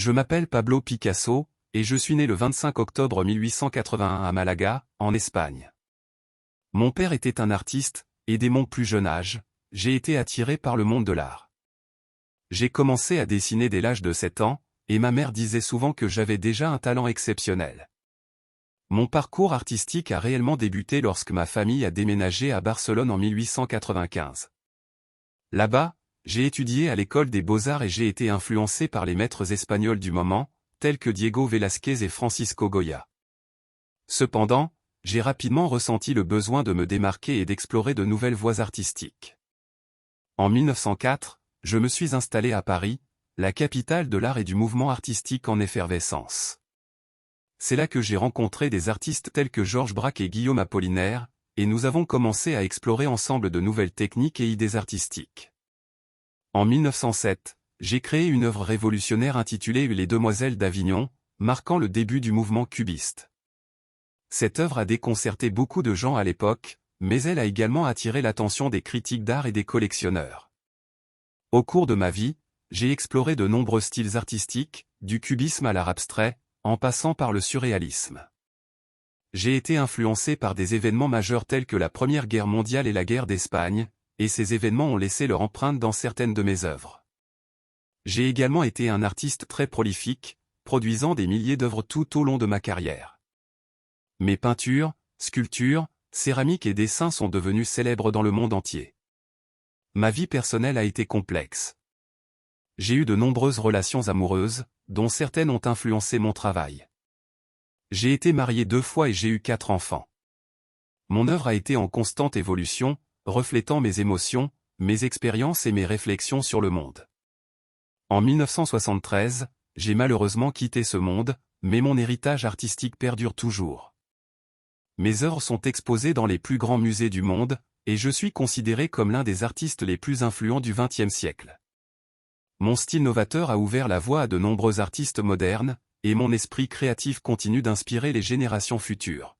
Je m'appelle Pablo Picasso, et je suis né le 25 octobre 1881 à Malaga, en Espagne. Mon père était un artiste, et dès mon plus jeune âge, j'ai été attiré par le monde de l'art. J'ai commencé à dessiner dès l'âge de 7 ans, et ma mère disait souvent que j'avais déjà un talent exceptionnel. Mon parcours artistique a réellement débuté lorsque ma famille a déménagé à Barcelone en 1895. Là-bas, j'ai étudié à l'école des beaux-arts et j'ai été influencé par les maîtres espagnols du moment, tels que Diego Velázquez et Francisco Goya. Cependant, j'ai rapidement ressenti le besoin de me démarquer et d'explorer de nouvelles voies artistiques. En 1904, je me suis installé à Paris, la capitale de l'art et du mouvement artistique en effervescence. C'est là que j'ai rencontré des artistes tels que Georges Braque et Guillaume Apollinaire, et nous avons commencé à explorer ensemble de nouvelles techniques et idées artistiques. En 1907, j'ai créé une œuvre révolutionnaire intitulée Les Demoiselles d'Avignon, marquant le début du mouvement cubiste. Cette œuvre a déconcerté beaucoup de gens à l'époque, mais elle a également attiré l'attention des critiques d'art et des collectionneurs. Au cours de ma vie, j'ai exploré de nombreux styles artistiques, du cubisme à l'art abstrait, en passant par le surréalisme. J'ai été influencé par des événements majeurs tels que la Première Guerre mondiale et la guerre d'Espagne, et ces événements ont laissé leur empreinte dans certaines de mes œuvres. J'ai également été un artiste très prolifique, produisant des milliers d'œuvres tout au long de ma carrière. Mes peintures, sculptures, céramiques et dessins sont devenus célèbres dans le monde entier. Ma vie personnelle a été complexe. J'ai eu de nombreuses relations amoureuses, dont certaines ont influencé mon travail. J'ai été marié 2 fois et j'ai eu 4 enfants. Mon œuvre a été en constante évolution, reflétant mes émotions, mes expériences et mes réflexions sur le monde. En 1973, j'ai malheureusement quitté ce monde, mais mon héritage artistique perdure toujours. Mes œuvres sont exposées dans les plus grands musées du monde, et je suis considéré comme l'un des artistes les plus influents du XXe siècle. Mon style novateur a ouvert la voie à de nombreux artistes modernes, et mon esprit créatif continue d'inspirer les générations futures.